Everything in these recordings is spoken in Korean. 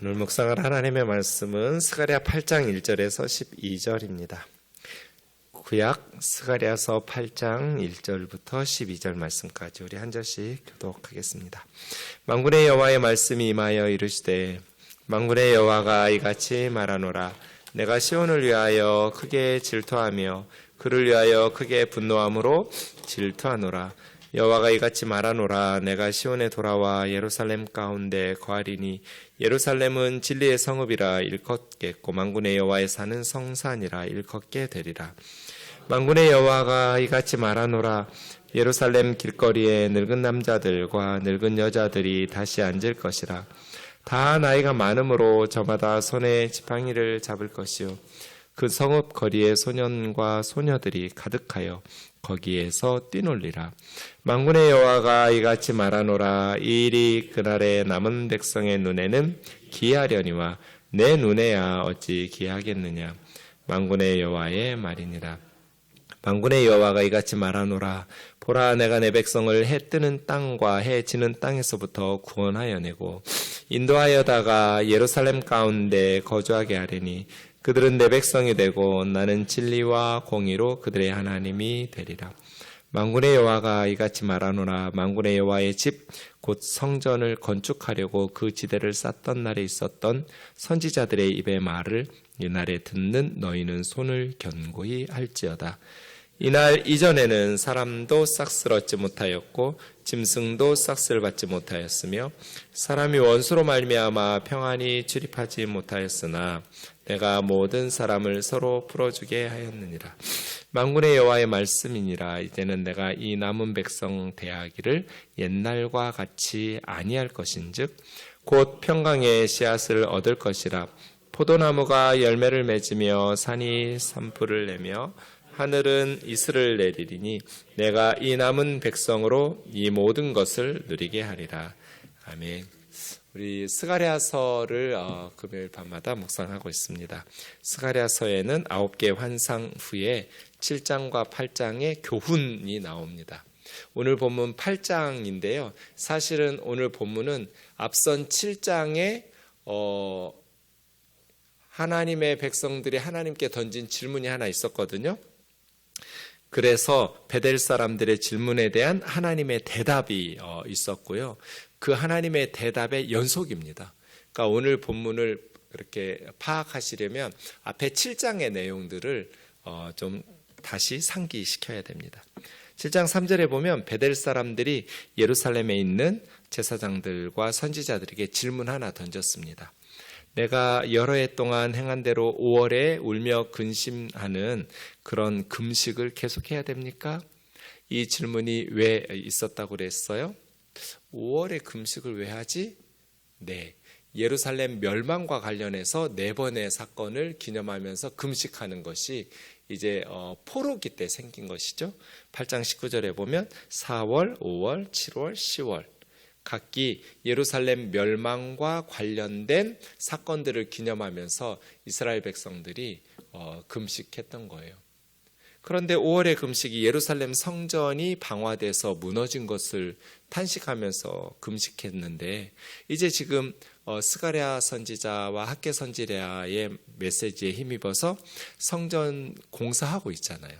오늘 묵상할 하나님의 말씀은 스가랴 8장 1절에서 12절입니다. 구약 스가랴서 8장 1절부터 12절 말씀까지 우리 한 절씩 교독하겠습니다. 만군의 여호와의 말씀이 임하여 이르시되 만군의 여호와가 이같이 말하노라. 내가 시온을 위하여 크게 질투하며 그를 위하여 크게 분노함으로 질투하노라. 여호와가 이같이 말하노라. 내가 시온에 돌아와 예루살렘 가운데 거하리니 예루살렘은 진리의 성읍이라 일컫겠고 만군의 여호와의 산은 성산이라 일컫게 되리라. 만군의 여호와가 이같이 말하노라. 예루살렘 길거리에 늙은 남자들과 늙은 여자들이 다시 앉을 것이라. 다 나이가 많으므로 저마다 손에 지팡이를 잡을 것이요 그 성읍 거리에 소년과 소녀들이 가득하여 거기에서 뛰놀리라. 만군의 여호와가 이같이 말하노라. 이 일이 그날의 남은 백성의 눈에는 기이하려니와 내 눈에야 어찌 기이하겠느냐. 만군의 여호와의 말이니라. 만군의 여호와가 이같이 말하노라. 보라, 내가 내 백성을 해 뜨는 땅과 해 지는 땅에서부터 구원하여 내고 인도하여다가 예루살렘 가운데 거주하게 하리니 그들은 내 백성이 되고 나는 진리와 공의로 그들의 하나님이 되리라. 만군의 여호와가 이같이 말하노라. 만군의 여호와의 집 곧 성전을 건축하려고 그 지대를 쌓던 날에 있었던 선지자들의 입의 말을 이날에 듣는 너희는 손을 견고히 할지어다. 이날 이전에는 사람도 싹쓸 얻지 못하였고 짐승도 싹쓸 받지 못하였으며 사람이 원수로 말미암아 평안히 출입하지 못하였으나 내가 모든 사람을 서로 풀어주게 하였느니라. 만군의 여호와의 말씀이니라. 이제는 내가 이 남은 백성 대하기를 옛날과 같이 아니할 것인즉 곧 평강의 씨앗을 얻을 것이라. 포도나무가 열매를 맺으며 산이 산풀을 내며 하늘은 이슬을 내리리니 내가 이 남은 백성으로 이 모든 것을 누리게 하리라. 아멘. 우리 스가랴서를 금요일 밤마다 묵상하고 있습니다. 스가랴서에는 9개 환상 후에 7장과 8장의 교훈이 나옵니다. 오늘 본문 8장인데요. 사실은 오늘 본문은 앞선 7장에 하나님의 백성들이 하나님께 던진 질문이 하나 있었거든요. 그래서 베델 사람들의 질문에 대한 하나님의 대답이 있었고요. 그 하나님의 대답의 연속입니다. 그러니까 오늘 본문을 그렇게 파악하시려면 앞에 7장의 내용들을 좀 다시 상기시켜야 됩니다. 7장 3절에 보면 베델 사람들이 예루살렘에 있는 제사장들과 선지자들에게 질문 하나 던졌습니다. 내가 여러 해 동안 행한 대로 5월에 울며 근심하는 그런 금식을 계속해야 됩니까? 이 질문이 왜 있었다고 그랬어요? 5월에 금식을 왜 하지? 네, 예루살렘 멸망과 관련해서 4번의 사건을 기념하면서 금식하는 것이 이제 포로기 때 생긴 것이죠. 8장 19절에 보면 4월, 5월, 7월, 10월 각기 예루살렘 멸망과 관련된 사건들을 기념하면서 이스라엘 백성들이 금식했던 거예요. 그런데 5월의 금식이 예루살렘 성전이 방화돼서 무너진 것을 탄식하면서 금식했는데 이제 지금 스가랴 선지자와 학개 선지자의 메시지에 힘입어서 성전 공사하고 있잖아요.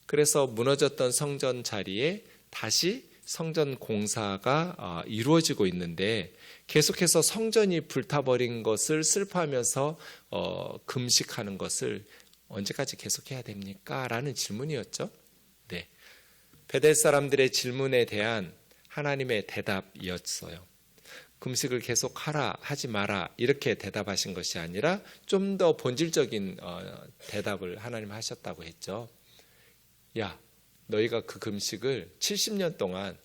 그래서 무너졌던 성전 자리에 다시 성전 공사가 이루어지고 있는데 계속해서 성전이 불타버린 것을 슬퍼하면서 금식하는 것을 언제까지 계속해야 됩니까? 라는 질문이었죠. 네, 베델 사람들의 질문에 대한 하나님의 대답이었어요. 금식을 계속하라, 하지 마라 이렇게 대답하신 것이 아니라 좀 더 본질적인 대답을 하나님 하셨다고 했죠. 야, 너희가 그 금식을 70년 동안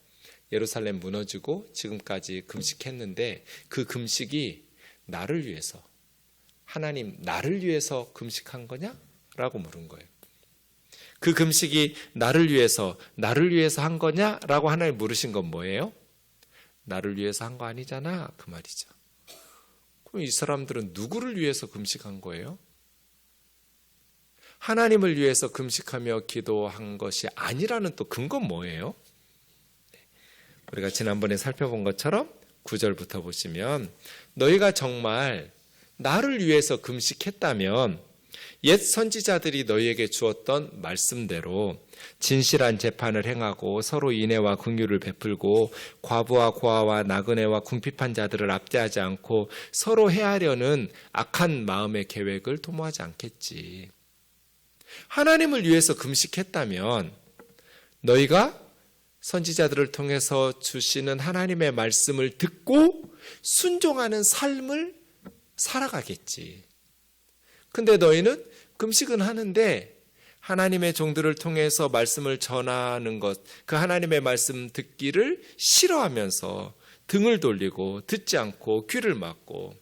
예루살렘 무너지고 지금까지 금식했는데 그 금식이 나를 위해서, 하나님 나를 위해서 금식한 거냐? 라고 물은 거예요. 그 금식이 나를 위해서 한 거냐? 라고 하나님 물으신 건 뭐예요? 나를 위해서 한 거 아니잖아 그 말이죠. 그럼 이 사람들은 누구를 위해서 금식한 거예요? 하나님을 위해서 금식하며 기도한 것이 아니라는 또 근거는 뭐예요? 우리가 지난번에 살펴본 것처럼 9절부터 보시면 너희가 정말 나를 위해서 금식했다면 옛 선지자들이 너희에게 주었던 말씀대로 진실한 재판을 행하고 서로 인애와 긍휼을 베풀고 과부와 고아와 나그네와 궁핍한 자들을 압제하지 않고 서로 해하려는 악한 마음의 계획을 도모하지 않겠지. 하나님을 위해서 금식했다면 너희가 선지자들을 통해서 주시는 하나님의 말씀을 듣고 순종하는 삶을 살아가겠지. 근데 너희는 금식은 하는데 하나님의 종들을 통해서 말씀을 전하는 것, 그 하나님의 말씀 듣기를 싫어하면서 등을 돌리고 듣지 않고 귀를 막고.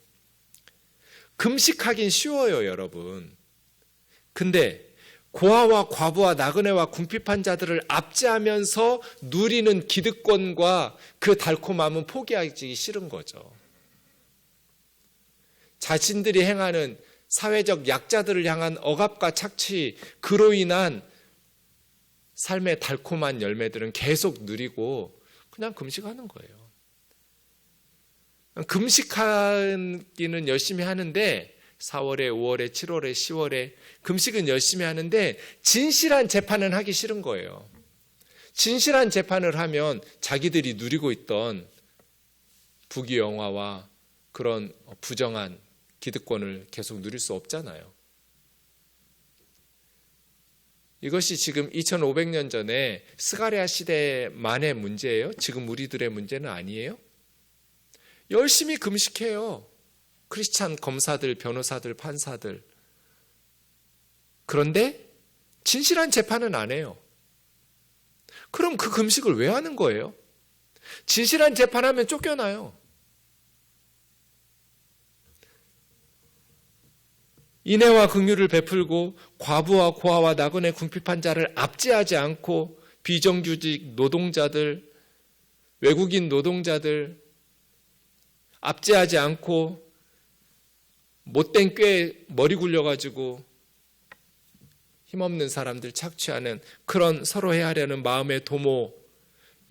금식하긴 쉬워요, 여러분. 근데 고아와 과부와 나그네와 궁핍한 자들을 압제하면서 누리는 기득권과 그 달콤함은 포기하기 싫은 거죠. 자신들이 행하는 사회적 약자들을 향한 억압과 착취, 그로 인한 삶의 달콤한 열매들은 계속 누리고 그냥 금식하는 거예요. 금식하기는 열심히 하는데 4월에, 5월에, 7월에, 10월에 금식은 열심히 하는데 진실한 재판은 하기 싫은 거예요. 진실한 재판을 하면 자기들이 누리고 있던 부귀영화와 그런 부정한 기득권을 계속 누릴 수 없잖아요. 이것이 지금 2500년 전에 스가랴 시대만의 문제예요. 지금 우리들의 문제는 아니에요. 열심히 금식해요. 크리스찬 검사들, 변호사들, 판사들. 그런데 진실한 재판은 안 해요. 그럼 그 금식을 왜 하는 거예요? 진실한 재판하면 쫓겨나요. 인애와 긍휼을 베풀고 과부와 고아와 나그네 궁핍한 자를 압제하지 않고 비정규직 노동자들, 외국인 노동자들 압제하지 않고 못된 꾀에 머리 굴려가지고 힘없는 사람들 착취하는 그런 서로 해하려는 마음의 도모,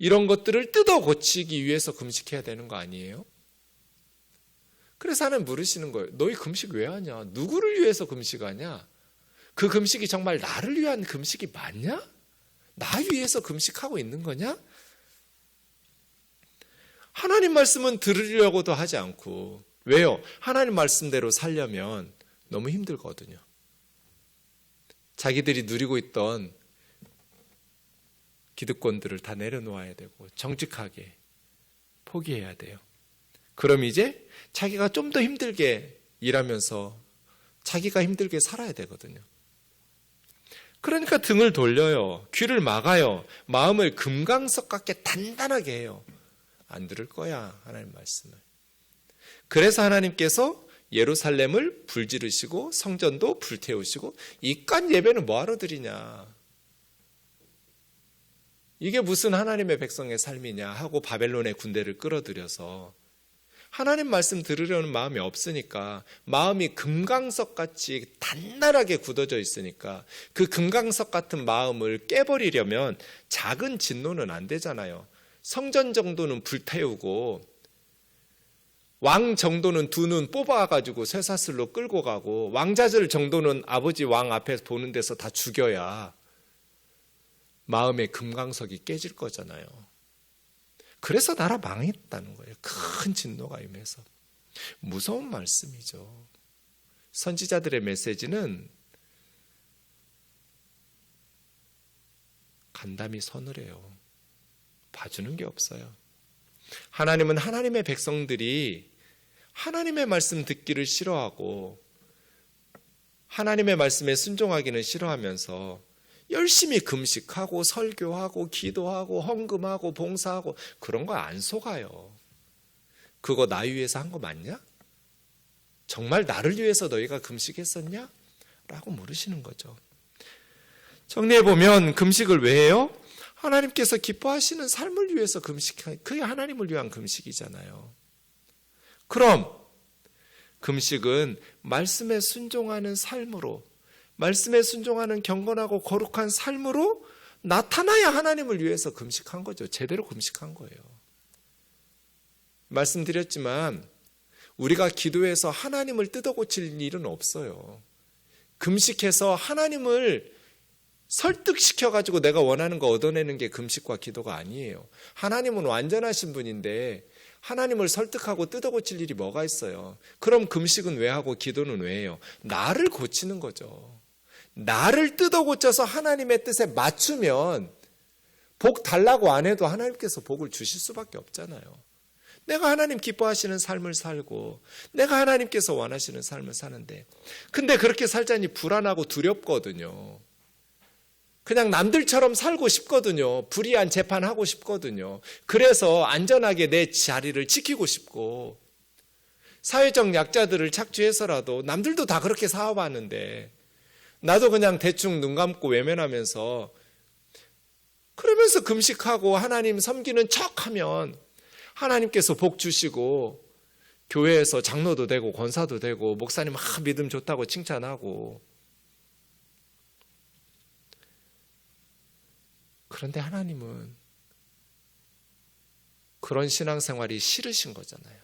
이런 것들을 뜯어 고치기 위해서 금식해야 되는 거 아니에요? 그래서 하나님 물으시는 거예요. 너희 금식 왜 하냐? 누구를 위해서 금식하냐? 그 금식이 정말 나를 위한 금식이 맞냐? 나 위해서 금식하고 있는 거냐? 하나님 말씀은 들으려고도 하지 않고. 왜요? 하나님 말씀대로 살려면 너무 힘들거든요. 자기들이 누리고 있던 기득권들을 다 내려놓아야 되고 정직하게 포기해야 돼요. 그럼 이제 자기가 좀 더 힘들게 일하면서 자기가 힘들게 살아야 되거든요. 그러니까 등을 돌려요. 귀를 막아요. 마음을 금강석 같게 단단하게 해요. 안 들을 거야, 하나님 말씀을. 그래서 하나님께서 예루살렘을 불지르시고 성전도 불태우시고 이깟 예배는 뭐하러 드리냐. 이게 무슨 하나님의 백성의 삶이냐 하고 바벨론의 군대를 끌어들여서 하나님 말씀 들으려는 마음이 없으니까, 마음이 금강석같이 단단하게 굳어져 있으니까 그 금강석 같은 마음을 깨버리려면 작은 진노는 안 되잖아요. 성전 정도는 불태우고 왕 정도는 두 눈 뽑아가지고 쇠사슬로 끌고 가고 왕자들 정도는 아버지 왕 앞에서 보는 데서 다 죽여야 마음의 금강석이 깨질 거잖아요. 그래서 나라 망했다는 거예요. 큰 진노가 임해서. 무서운 말씀이죠. 선지자들의 메시지는 간담이 서늘해요. 봐주는 게 없어요. 하나님은 하나님의 백성들이 하나님의 말씀 듣기를 싫어하고 하나님의 말씀에 순종하기는 싫어하면서 열심히 금식하고 설교하고 기도하고 헌금하고 봉사하고 그런 거 안 속아요. 그거 나 위해서 한 거 맞냐? 정말 나를 위해서 너희가 금식했었냐? 라고 물으시는 거죠. 정리해보면 금식을 왜 해요? 하나님께서 기뻐하시는 삶을 위해서 금식하는, 그게 하나님을 위한 금식이잖아요. 그럼 금식은 말씀에 순종하는 삶으로, 말씀에 순종하는 경건하고 거룩한 삶으로 나타나야 하나님을 위해서 금식한 거죠. 제대로 금식한 거예요. 말씀드렸지만 우리가 기도해서 하나님을 뜯어 고칠 일은 없어요. 금식해서 하나님을 설득시켜가지고 내가 원하는 거 얻어내는 게 금식과 기도가 아니에요. 하나님은 완전하신 분인데 하나님을 설득하고 뜯어 고칠 일이 뭐가 있어요? 그럼 금식은 왜 하고 기도는 왜 해요? 나를 고치는 거죠. 나를 뜯어 고쳐서 하나님의 뜻에 맞추면 복 달라고 안 해도 하나님께서 복을 주실 수밖에 없잖아요. 내가 하나님 기뻐하시는 삶을 살고 내가 하나님께서 원하시는 삶을 사는데 근데 그렇게 살자니 불안하고 두렵거든요. 그냥 남들처럼 살고 싶거든요. 불이한 재판하고 싶거든요. 그래서 안전하게 내 자리를 지키고 싶고 사회적 약자들을 착취해서라도 남들도 다 그렇게 사업하는데 나도 그냥 대충 눈 감고 외면하면서 그러면서 금식하고 하나님 섬기는 척하면 하나님께서 복 주시고 교회에서 장로도 되고 권사도 되고 목사님 믿음 좋다고 칭찬하고 그런데 하나님은 그런 신앙생활이 싫으신 거잖아요.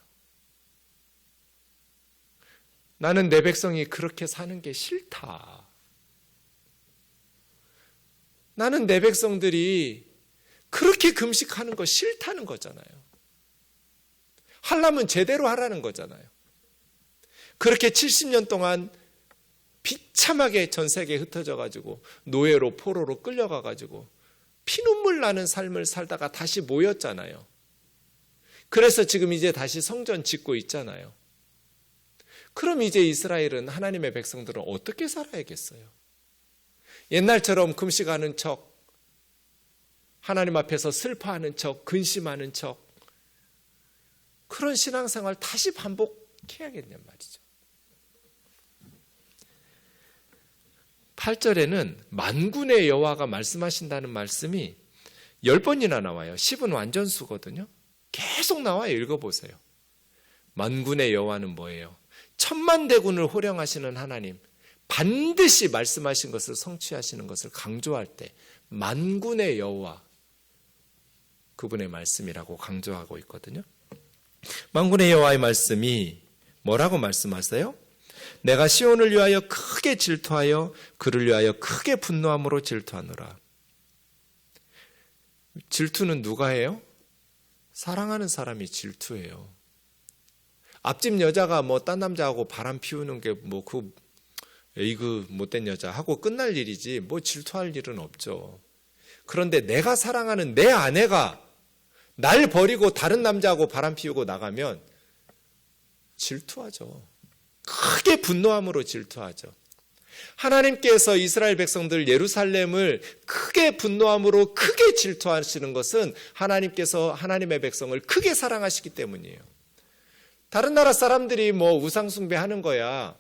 나는 내 백성이 그렇게 사는 게 싫다. 나는 내 백성들이 그렇게 금식하는 거 싫다는 거잖아요. 하려면 제대로 하라는 거잖아요. 그렇게 70년 동안 비참하게 전 세계에 흩어져 가지고 노예로 포로로 끌려가 가지고 피눈물 나는 삶을 살다가 다시 모였잖아요. 그래서 지금 이제 다시 성전 짓고 있잖아요. 그럼 이제 이스라엘은 하나님의 백성들은 어떻게 살아야겠어요? 옛날처럼 금식하는 척, 하나님 앞에서 슬퍼하는 척, 근심하는 척, 그런 신앙생활 다시 반복해야겠냔 말이죠. 8절에는 만군의 여호와가 말씀하신다는 말씀이 10번이나 나와요. 10은 완전수거든요. 계속 나와요. 읽어보세요. 만군의 여호와는 뭐예요? 천만대군을 호령하시는 하나님, 반드시 말씀하신 것을 성취하시는 것을 강조할 때 만군의 여호와, 그분의 말씀이라고 강조하고 있거든요. 만군의 여호와의 말씀이 뭐라고 말씀하세요? 내가 시온을 위하여 크게 질투하여 그를 위하여 크게 분노함으로 질투하노라. 질투는 누가 해요? 사랑하는 사람이 질투해요. 앞집 여자가 딴 남자하고 바람 피우는 게 에이그 못된 여자 하고 끝날 일이지 질투할 일은 없죠. 그런데 내가 사랑하는 내 아내가 날 버리고 다른 남자하고 바람 피우고 나가면 질투하죠. 크게 분노함으로 질투하죠. 하나님께서 이스라엘 백성들 예루살렘을 크게 분노함으로 크게 질투하시는 것은 하나님께서 하나님의 백성을 크게 사랑하시기 때문이에요. 다른 나라 사람들이 우상 숭배하는 거야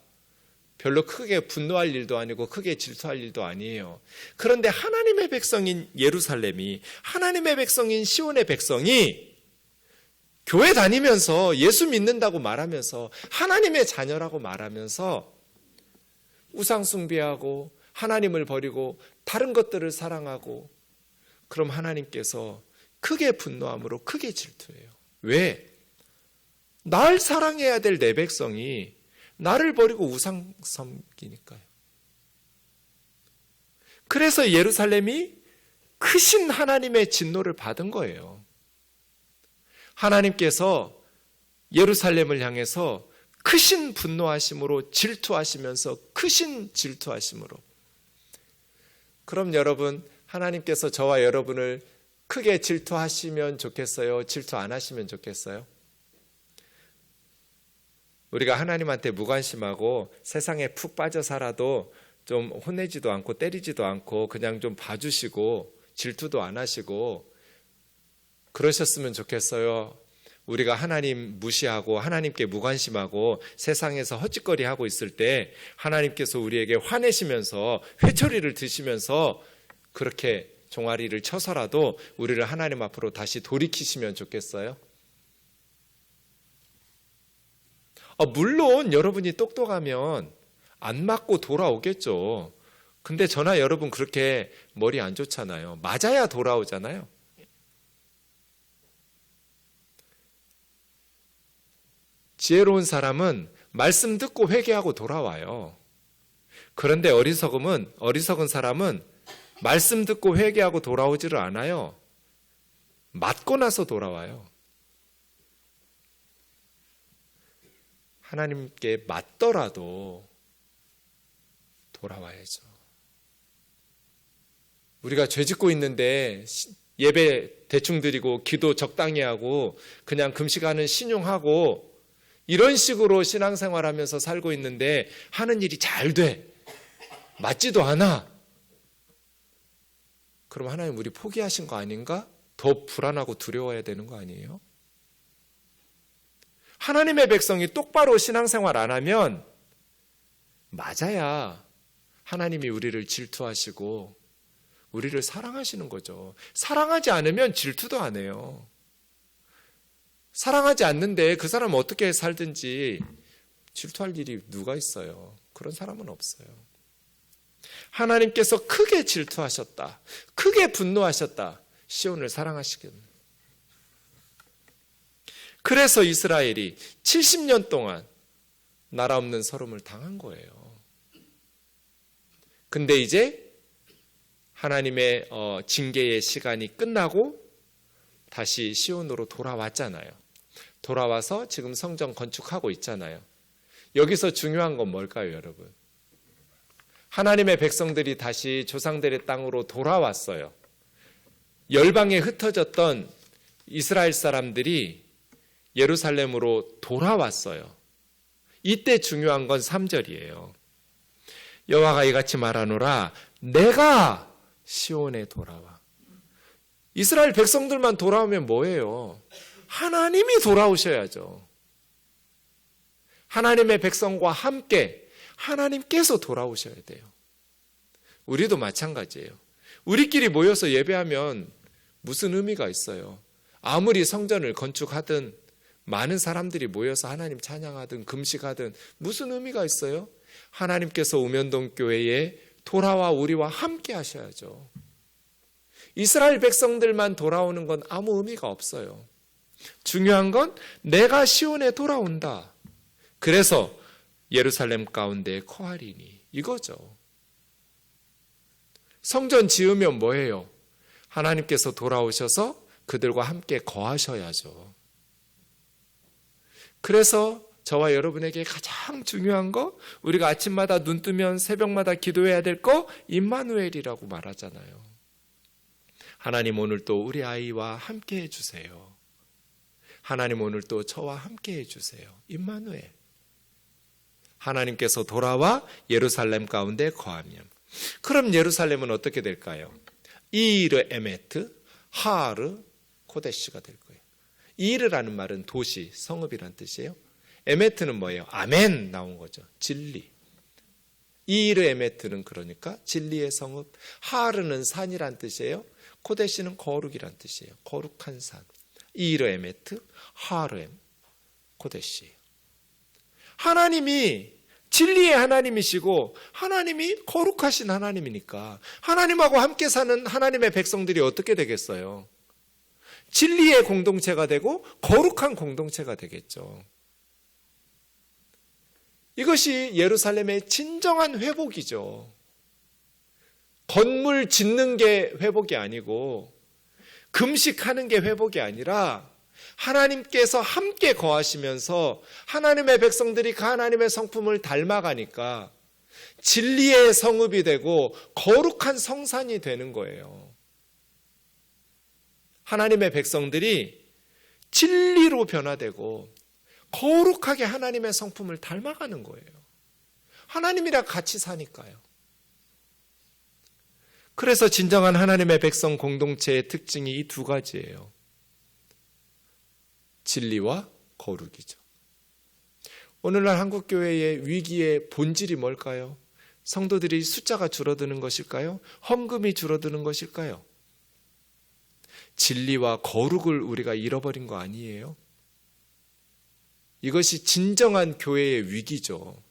별로 크게 분노할 일도 아니고 크게 질투할 일도 아니에요. 그런데 하나님의 백성인 예루살렘이, 하나님의 백성인 시온의 백성이 교회 다니면서 예수 믿는다고 말하면서 하나님의 자녀라고 말하면서 우상 숭배하고 하나님을 버리고 다른 것들을 사랑하고, 그럼 하나님께서 크게 분노함으로 크게 질투해요. 왜? 날 사랑해야 될 내 백성이 나를 버리고 우상 섬기니까요. 그래서 예루살렘이 크신 하나님의 진노를 받은 거예요. 하나님께서 예루살렘을 향해서 크신 분노하심으로 질투하시면서 크신 질투하심으로. 그럼 여러분, 하나님께서 저와 여러분을 크게 질투하시면 좋겠어요? 질투 안 하시면 좋겠어요? 우리가 하나님한테 무관심하고 세상에 푹 빠져 살아도 좀 혼내지도 않고 때리지도 않고 그냥 좀 봐주시고 질투도 안 하시고 그러셨으면 좋겠어요? 우리가 하나님 무시하고 하나님께 무관심하고 세상에서 헛짓거리하고 있을 때 하나님께서 우리에게 화내시면서 회초리를 드시면서 그렇게 종아리를 쳐서라도 우리를 하나님 앞으로 다시 돌이키시면 좋겠어요? 물론 여러분이 똑똑하면 안 맞고 돌아오겠죠. 근데 저나 여러분 그렇게 머리 안 좋잖아요. 맞아야 돌아오잖아요. 지혜로운 사람은 말씀 듣고 회개하고 돌아와요. 그런데 어리석은 사람은 말씀 듣고 회개하고 돌아오지를 않아요. 맞고 나서 돌아와요. 하나님께 맞더라도 돌아와야죠. 우리가 죄 짓고 있는데 예배 대충 드리고 기도 적당히 하고 그냥 금식하는 신용하고 이런 식으로 신앙생활하면서 살고 있는데 하는 일이 잘 돼. 맞지도 않아. 그럼 하나님 우리 포기하신 거 아닌가? 더 불안하고 두려워야 되는 거 아니에요? 하나님의 백성이 똑바로 신앙생활 안 하면 맞아야 하나님이 우리를 질투하시고 우리를 사랑하시는 거죠. 사랑하지 않으면 질투도 안 해요. 사랑하지 않는데 그 사람은 어떻게 살든지 질투할 일이 누가 있어요? 그런 사람은 없어요. 하나님께서 크게 질투하셨다. 크게 분노하셨다. 시온을 사랑하시겠네. 그래서 이스라엘이 70년 동안 나라 없는 서름을 당한 거예요. 근데 이제 하나님의 징계의 시간이 끝나고 다시 시온으로 돌아왔잖아요. 돌아와서 지금 성전 건축하고 있잖아요. 여기서 중요한 건 뭘까요, 여러분? 하나님의 백성들이 다시 조상들의 땅으로 돌아왔어요. 열방에 흩어졌던 이스라엘 사람들이 예루살렘으로 돌아왔어요. 이때 중요한 건 3절이에요. 여호와가 이같이 말하노라 내가 시온에 돌아와. 이스라엘 백성들만 돌아오면 뭐예요? 하나님이 돌아오셔야죠. 하나님의 백성과 함께 하나님께서 돌아오셔야 돼요. 우리도 마찬가지예요. 우리끼리 모여서 예배하면 무슨 의미가 있어요? 아무리 성전을 건축하든 많은 사람들이 모여서 하나님 찬양하든 금식하든 무슨 의미가 있어요? 하나님께서 우면동 교회에 돌아와 우리와 함께 하셔야죠. 이스라엘 백성들만 돌아오는 건 아무 의미가 없어요. 중요한 건 내가 시온에 돌아온다. 그래서 예루살렘 가운데 거하리니 이거죠. 성전 지으면 뭐예요? 하나님께서 돌아오셔서 그들과 함께 거하셔야죠. 그래서 저와 여러분에게 가장 중요한 거, 우리가 아침마다 눈 뜨면 새벽마다 기도해야 될 거 임마누엘이라고 말하잖아요. 하나님 오늘 또 우리 아이와 함께 해주세요. 하나님 오늘 또 저와 함께 해주세요. 임마누엘. 하나님께서 돌아와 예루살렘 가운데 거하면. 그럼 예루살렘은 어떻게 될까요? 이르 에메트, 하르, 코데시가 될 거예요. 이르라는 말은 도시, 성읍이란 뜻이에요. 에메트는 뭐예요? 아멘 나온 거죠. 진리. 이르 에메트는 그러니까 진리의 성읍. 하르는 산이란 뜻이에요. 코데시는 거룩이란 뜻이에요. 거룩한 산. 이르 에메트, 하르엠, 코데시. 하나님이 진리의 하나님이시고 하나님이 거룩하신 하나님이니까 하나님하고 함께 사는 하나님의 백성들이 어떻게 되겠어요? 진리의 공동체가 되고 거룩한 공동체가 되겠죠. 이것이 예루살렘의 진정한 회복이죠. 건물 짓는 게 회복이 아니고 금식하는 게 회복이 아니라 하나님께서 함께 거하시면서 하나님의 백성들이 그 하나님의 성품을 닮아가니까 진리의 성읍이 되고 거룩한 성산이 되는 거예요. 하나님의 백성들이 진리로 변화되고 거룩하게 하나님의 성품을 닮아가는 거예요. 하나님이랑 같이 사니까요. 그래서 진정한 하나님의 백성 공동체의 특징이 이 두 가지예요. 진리와 거룩이죠. 오늘날 한국교회의 위기의 본질이 뭘까요? 성도들이 숫자가 줄어드는 것일까요? 헌금이 줄어드는 것일까요? 진리와 거룩을 우리가 잃어버린 거 아니에요? 이것이 진정한 교회의 위기죠.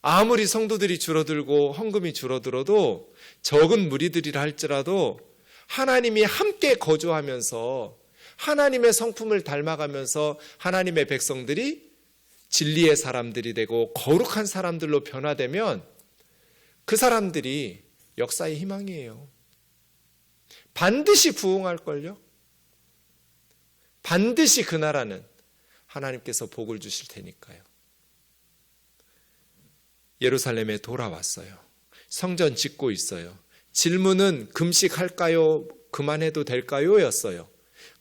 아무리 성도들이 줄어들고 헌금이 줄어들어도 적은 무리들이라 할지라도 하나님이 함께 거주하면서 하나님의 성품을 닮아가면서 하나님의 백성들이 진리의 사람들이 되고 거룩한 사람들로 변화되면 그 사람들이 역사의 희망이에요. 반드시 부흥할걸요. 반드시 그 나라는 하나님께서 복을 주실 테니까요. 예루살렘에 돌아왔어요. 성전 짓고 있어요. 질문은 금식할까요? 그만해도 될까요? 였어요.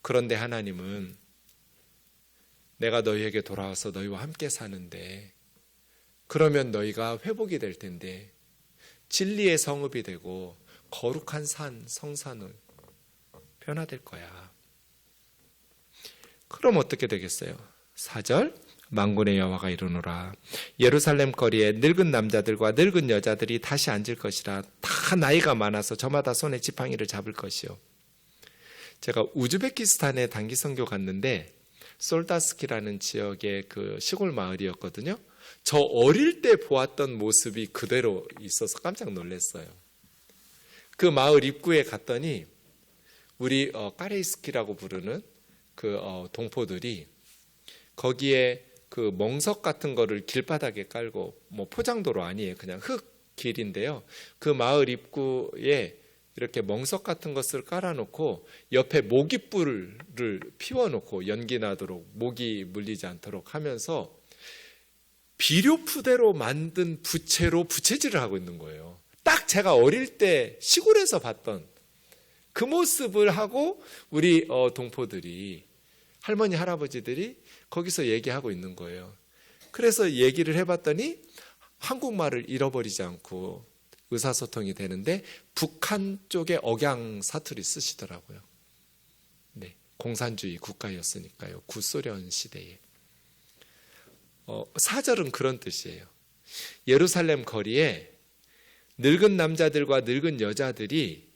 그런데 하나님은 내가 너희에게 돌아와서 너희와 함께 사는데 그러면 너희가 회복이 될 텐데 진리의 성읍이 되고 거룩한 성산을 변화될 거야. 그럼 어떻게 되겠어요? 4절 만군의 여호와가 이르노라 예루살렘 거리에 늙은 남자들과 늙은 여자들이 다시 앉을 것이라. 다 나이가 많아서 저마다 손에 지팡이를 잡을 것이요. 제가 우즈베키스탄에 단기 선교 갔는데 솔다스키라는 지역의 그 시골 마을이었거든요. 저 어릴 때 보았던 모습이 그대로 있어서 깜짝 놀랐어요. 그 마을 입구에 갔더니 우리 까레이스키라고 부르는 그 동포들이 거기에 그 멍석 같은 거를 길바닥에 깔고, 뭐 포장도로 아니에요. 그냥 흙 길인데요. 그 마을 입구에 이렇게 멍석 같은 것을 깔아놓고 옆에 모깃불을 피워놓고 연기 나도록, 모기 물리지 않도록 하면서 비료푸대로 만든 부채로 부채질을 하고 있는 거예요. 딱 제가 어릴 때 시골에서 봤던 그 모습을 하고 우리 동포들이, 할머니 할아버지들이 거기서 얘기하고 있는 거예요. 그래서 얘기를 해봤더니 한국말을 잃어버리지 않고 의사소통이 되는데 북한 쪽에 억양 사투리 쓰시더라고요. 네, 공산주의 국가였으니까요. 구소련 시대에. 4절은 그런 뜻이에요. 예루살렘 거리에 늙은 남자들과 늙은 여자들이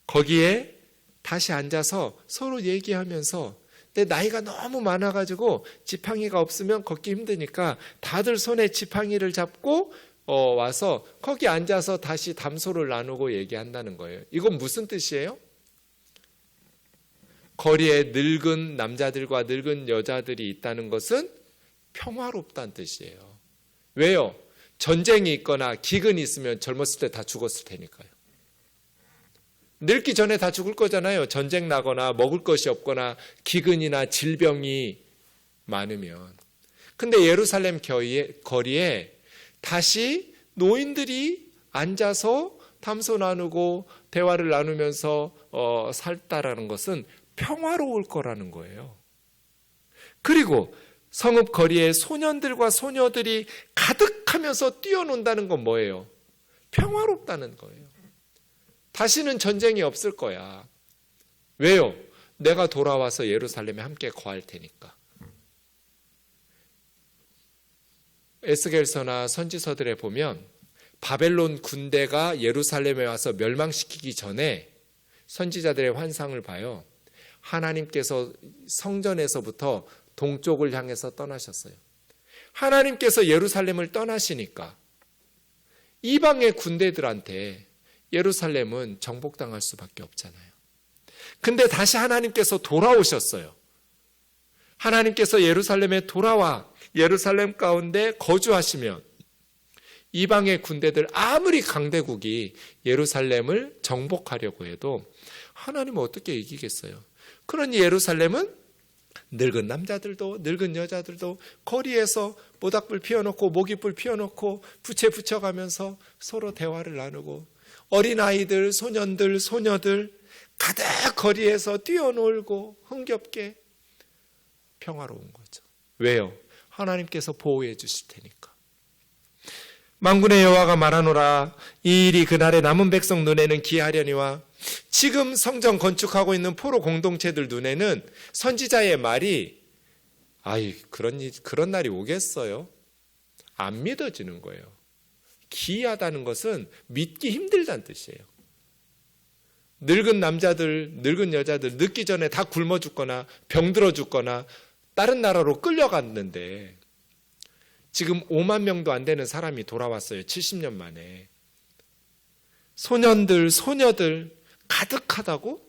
거기에 다시 앉아서 서로 얘기하면서, 내 나이가 너무 많아가지고 지팡이가 없으면 걷기 힘드니까 다들 손에 지팡이를 잡고 와서 거기 앉아서 다시 담소를 나누고 얘기한다는 거예요. 이건 무슨 뜻이에요? 거리에 늙은 남자들과 늙은 여자들이 있다는 것은 평화롭다는 뜻이에요. 왜요? 전쟁이 있거나 기근이 있으면 젊었을 때 다 죽었을 테니까요. 늙기 전에 다 죽을 거잖아요. 전쟁 나거나 먹을 것이 없거나 기근이나 질병이 많으면. 근데 예루살렘 거리에 다시 노인들이 앉아서 담소 나누고 대화를 나누면서 살다라는 것은 평화로울 거라는 거예요. 그리고 성읍 거리에 소년들과 소녀들이 가득하면서 뛰어논다는 건 뭐예요? 평화롭다는 거예요. 다시는 전쟁이 없을 거야. 왜요? 내가 돌아와서 예루살렘에 함께 거할 테니까. 에스겔서나 선지서들에 보면 바벨론 군대가 예루살렘에 와서 멸망시키기 전에 선지자들의 환상을 봐요. 하나님께서 성전에서부터 동쪽을 향해서 떠나셨어요. 하나님께서 예루살렘을 떠나시니까 이방의 군대들한테 예루살렘은 정복당할 수밖에 없잖아요. 근데 다시 하나님께서 돌아오셨어요. 하나님께서 예루살렘에 돌아와 예루살렘 가운데 거주하시면 이방의 군대들, 아무리 강대국이 예루살렘을 정복하려고 해도 하나님은 어떻게 이기겠어요? 그러니 예루살렘은 늙은 남자들도 늙은 여자들도 거리에서 모닥불 피워놓고 모깃불 피워놓고 부채 붙여가면서 서로 대화를 나누고, 어린아이들, 소년들, 소녀들 가득 거리에서 뛰어놀고 흥겹게 평화로운 거죠. 왜요? 하나님께서 보호해 주실 테니까. 만군의 여호와가 말하노라, 이 일이 그날의 남은 백성 눈에는 기하려니와. 지금 성전 건축하고 있는 포로 공동체들 눈에는 선지자의 말이, 그런 날이 오겠어요? 안 믿어지는 거예요. 기이하다는 것은 믿기 힘들다는 뜻이에요. 늙은 남자들, 늙은 여자들 늙기 전에 다 굶어 죽거나 병들어 죽거나 다른 나라로 끌려갔는데 지금 5만 명도 안 되는 사람이 돌아왔어요. 70년 만에. 소년들, 소녀들 가득하다고?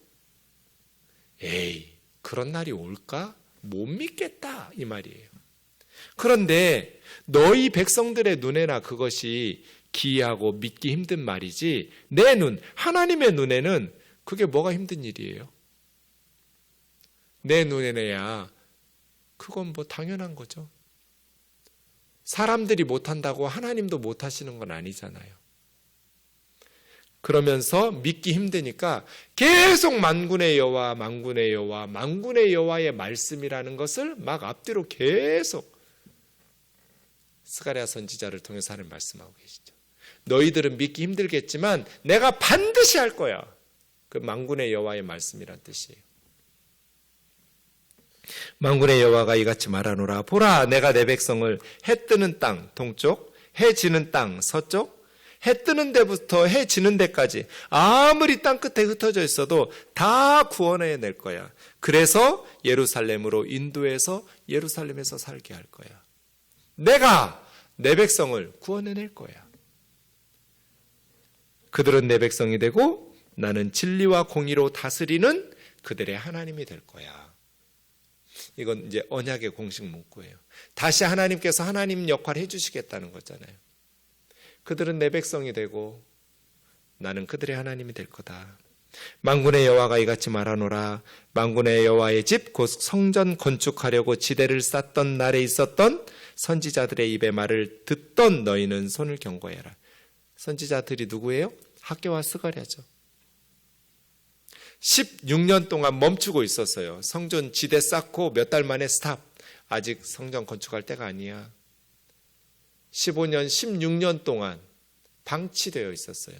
에이, 그런 날이 올까? 못 믿겠다 이 말이에요. 그런데 너희 백성들의 눈에나 그것이 기이하고 믿기 힘든 말이지 내 눈, 하나님의 눈에는 그게 뭐가 힘든 일이에요? 내 눈에야 그건 뭐 당연한 거죠. 사람들이 못한다고 하나님도 못하시는 건 아니잖아요. 그러면서 믿기 힘드니까 계속 만군의 여호와, 만군의 여호와, 만군의 여호와의 말씀이라는 것을 막 앞뒤로 계속 스가랴 선지자를 통해서 하나님 말씀하고 계시죠. 너희들은 믿기 힘들겠지만 내가 반드시 할 거야. 그 만군의 여호와의 말씀이란 뜻이에요. 만군의 여호와가 이같이 말하노라. 보라, 내가 내 백성을 해 뜨는 땅 동쪽, 해 지는 땅 서쪽, 해 뜨는 데부터 해 지는 데까지 아무리 땅끝에 흩어져 있어도 다 구원해낼 거야. 그래서 예루살렘으로 인도해서 예루살렘에서 살게 할 거야. 내가 내 백성을 구원해낼 거야. 그들은 내 백성이 되고 나는 진리와 공의로 다스리는 그들의 하나님이 될 거야. 이건 이제 언약의 공식 문구예요. 다시 하나님께서 하나님 역할을 해주시겠다는 거잖아요. 그들은 내 백성이 되고 나는 그들의 하나님이 될 거다. 만군의 여호와가 이같이 말하노라. 만군의 여호와의 집 곧 성전 건축하려고 지대를 쌓던 날에 있었던 선지자들의 입의 말을 듣던 너희는 손을 경고해라. 선지자들이 누구예요? 학개와 스가랴죠. 16년 동안 멈추고 있었어요. 성전 지대 쌓고 몇 달 만에 스탑. 아직 성전 건축할 때가 아니야. 15년, 16년 동안 방치되어 있었어요.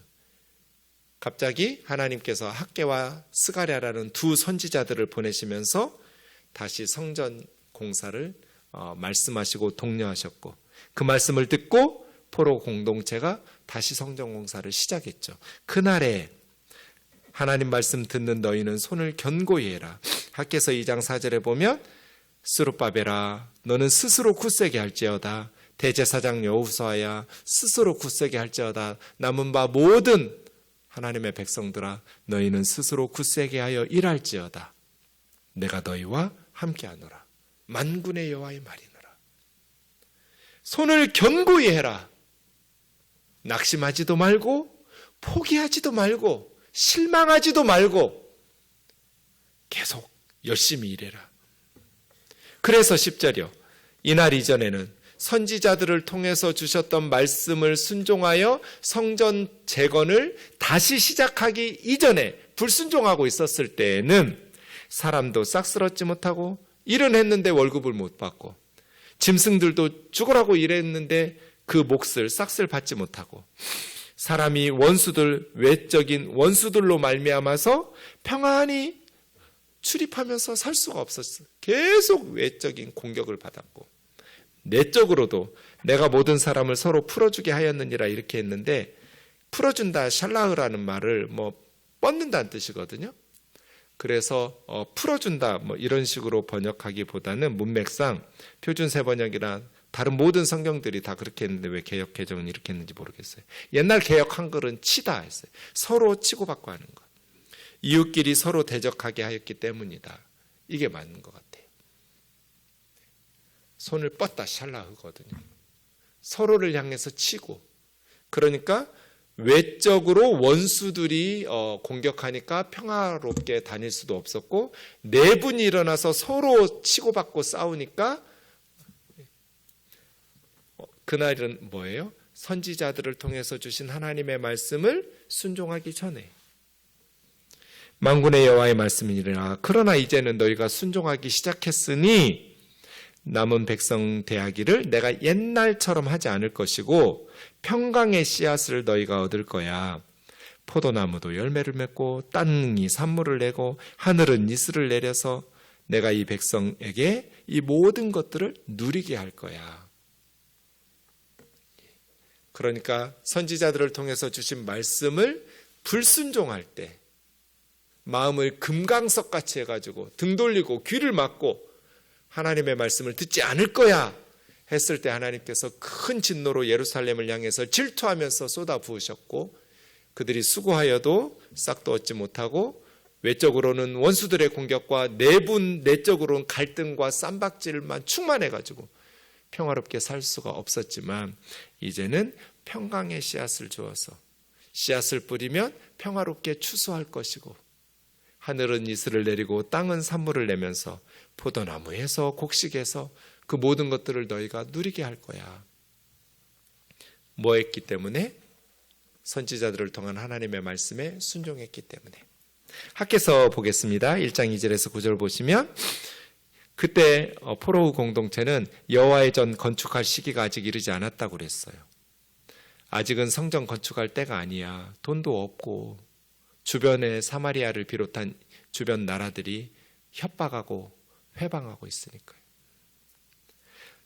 갑자기 하나님께서 학개와 스가랴라는 두 선지자들을 보내시면서 다시 성전 공사를 말씀하시고 독려하셨고 그 말씀을 듣고 포로 공동체가 다시 성전 공사를 시작했죠. 그날에 하나님 말씀 듣는 너희는 손을 견고히 해라. 학개서 2장 4절에 보면 스룹바벨아 너는 스스로 굳세게 할지어다. 대제사장 여호수아야 스스로 굳세게 할지어다. 남은 바 모든 하나님의 백성들아 너희는 스스로 굳세게 하여 일할지어다. 내가 너희와 함께하노라. 만군의 여호와의 말이노라. 손을 견고히 해라. 낙심하지도 말고 포기하지도 말고 실망하지도 말고 계속 열심히 일해라. 그래서 10절이요. 이날 이전에는 선지자들을 통해서 주셨던 말씀을 순종하여 성전 재건을 다시 시작하기 이전에 불순종하고 있었을 때에는 사람도 싹쓸었지 못하고 일은 했는데 월급을 못 받고 짐승들도 죽으라고 일했는데 그 몫을 싹쓸 받지 못하고 사람이 원수들, 외적인 원수들로 말미암아서 평안히 출입하면서 살 수가 없었어요. 계속 외적인 공격을 받았고 내적으로도 내가 모든 사람을 서로 풀어주게 하였느니라 이렇게 했는데 풀어준다 샬라흐라는 말을 뻗는다는 뜻이거든요. 그래서 풀어준다 이런 식으로 번역하기보다는 문맥상 표준 세번역이나 다른 모든 성경들이 다 그렇게 했는데 왜 개역 개정은 이렇게 했는지 모르겠어요. 옛날 개역 한글은 치다 했어요. 서로 치고받고 하는 것. 이웃끼리 서로 대적하게 하였기 때문이다. 이게 맞는 것 같아요. 손을 뻗다 샬라흐거든요. 서로를 향해서 치고 그러니까 외적으로 원수들이 공격하니까 평화롭게 다닐 수도 없었고 내분이 일어나서 서로 치고받고 싸우니까 그날은 뭐예요? 선지자들을 통해서 주신 하나님의 말씀을 순종하기 전에 만군의 여호와의 말씀이니라. 그러나 이제는 너희가 순종하기 시작했으니 남은 백성 대하기를 내가 옛날처럼 하지 않을 것이고 평강의 씨앗을 너희가 얻을 거야. 포도나무도 열매를 맺고 땅이 산물을 내고 하늘은 이슬을 내려서 내가 이 백성에게 이 모든 것들을 누리게 할 거야. 그러니까 선지자들을 통해서 주신 말씀을 불순종할 때 마음을 금강석같이 해가지고 등 돌리고 귀를 막고 하나님의 말씀을 듣지 않을 거야 했을 때 하나님께서 큰 진노로 예루살렘을 향해서 질투하면서 쏟아 부으셨고 그들이 수고하여도 싹도 얻지 못하고 외적으로는 원수들의 공격과 내적으로는 갈등과 쌈박질만 충만해가지고 평화롭게 살 수가 없었지만 이제는 평강의 씨앗을 주어서 씨앗을 뿌리면 평화롭게 추수할 것이고 하늘은 이슬을 내리고 땅은 산물을 내면서 포도나무에서 곡식에서 그 모든 것들을 너희가 누리게 할 거야. 뭐 했기 때문에? 선지자들을 통한 하나님의 말씀에 순종했기 때문에. 학개서 보겠습니다. 1장 2절에서 9절 보시면 그때 포로우 공동체는 여호와의 전 건축할 시기가 아직 이르지 않았다고 그랬어요. 아직은 성전 건축할 때가 아니야. 돈도 없고 주변에 사마리아를 비롯한 주변 나라들이 협박하고 회방하고 있으니까요.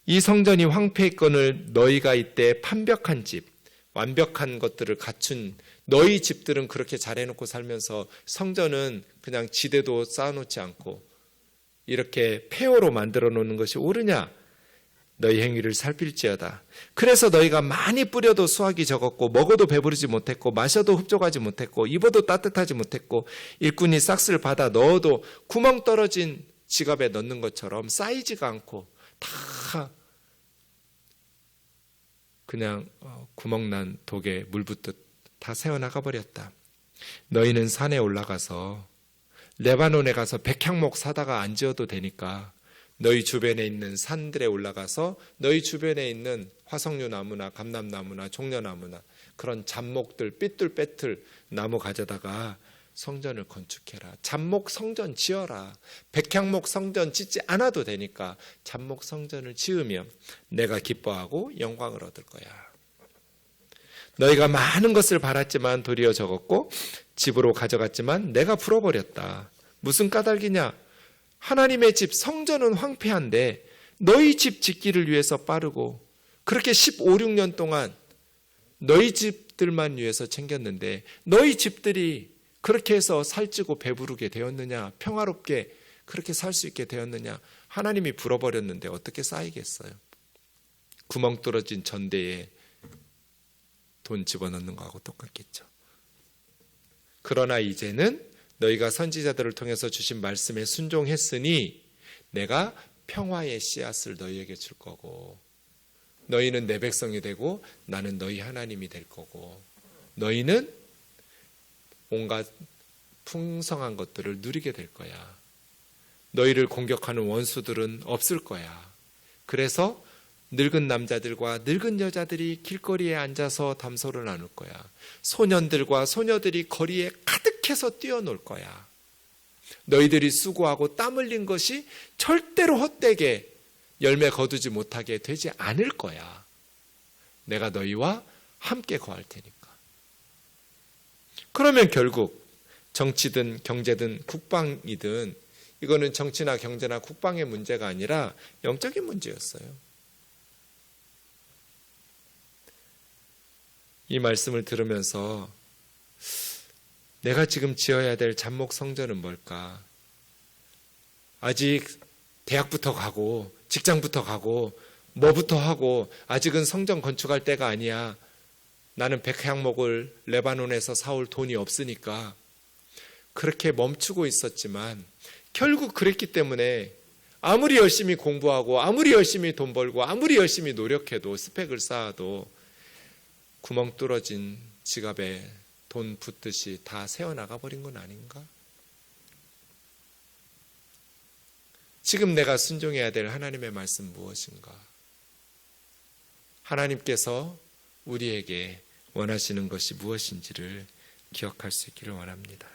이 성전이 황폐했건을 너희가 이때 판벽한 집, 완벽한 것들을 갖춘 너희 집들은 그렇게 잘해놓고 살면서 성전은 그냥 지대도 쌓아놓지 않고 이렇게 폐허로 만들어 놓는 것이 옳으냐? 너희 행위를 살필지어다. 그래서 너희가 많이 뿌려도 수확이 적었고 먹어도 배부르지 못했고 마셔도 흡족하지 못했고 입어도 따뜻하지 못했고 일꾼이 싹스를 받아 넣어도 구멍 떨어진 지갑에 넣는 것처럼 쌓이지가 않고 다 그냥 구멍난 독에 물 붓듯 다 새어나가 버렸다. 너희는 산에 올라가서 레바논에 가서 백향목 사다가 안 지어도 되니까 너희 주변에 있는 산들에 올라가서 너희 주변에 있는 화석류 나무나 감람나무나 종려나무나 그런 잡목들 삐뚤빼뚤 나무 가져다가 성전을 건축해라. 잡목 성전 지어라. 백향목 성전 짓지 않아도 되니까 잡목 성전을 지으면 내가 기뻐하고 영광을 얻을 거야. 너희가 많은 것을 바랐지만 도리어 적었고 집으로 가져갔지만 내가 풀어버렸다. 무슨 까닭이냐? 하나님의 집 성전은 황폐한데 너희 집 짓기를 위해서 빠르고 그렇게 15, 16년 동안 너희 집들만 위해서 챙겼는데 너희 집들이 그렇게 해서 살찌고 배부르게 되었느냐? 평화롭게 그렇게 살 수 있게 되었느냐? 하나님이 불어버렸는데 어떻게 쌓이겠어요? 구멍 뚫어진 전대에 돈 집어넣는 거하고 똑같겠죠. 그러나 이제는 너희가 선지자들을 통해서 주신 말씀에 순종했으니 내가 평화의 씨앗을 너희에게 줄 거고 너희는 내 백성이 되고 나는 너희 하나님이 될 거고 너희는 온갖 풍성한 것들을 누리게 될 거야. 너희를 공격하는 원수들은 없을 거야. 그래서 늙은 남자들과 늙은 여자들이 길거리에 앉아서 담소를 나눌 거야. 소년들과 소녀들이 거리에 가득해서 뛰어놀 거야. 너희들이 수고하고 땀 흘린 것이 절대로 헛되게 열매 거두지 못하게 되지 않을 거야. 내가 너희와 함께 거할 테니까. 그러면 결국 정치든 경제든 국방이든 이거는 정치나 경제나 국방의 문제가 아니라 영적인 문제였어요. 이 말씀을 들으면서 내가 지금 지어야 될 잡목 성전은 뭘까? 아직 대학부터 가고 직장부터 가고 뭐부터 하고 아직은 성전 건축할 때가 아니야. 나는 백향목을 레바논에서 사올 돈이 없으니까 그렇게 멈추고 있었지만 결국 그랬기 때문에 아무리 열심히 공부하고 아무리 열심히 돈 벌고 아무리 열심히 노력해도 스펙을 쌓아도 구멍 뚫어진 지갑에 돈 붓듯이 다 새어나가 버린 건 아닌가? 지금 내가 순종해야 될 하나님의 말씀 무엇인가? 하나님께서 우리에게 원하시는 것이 무엇인지를 기억할 수 있기를 원합니다.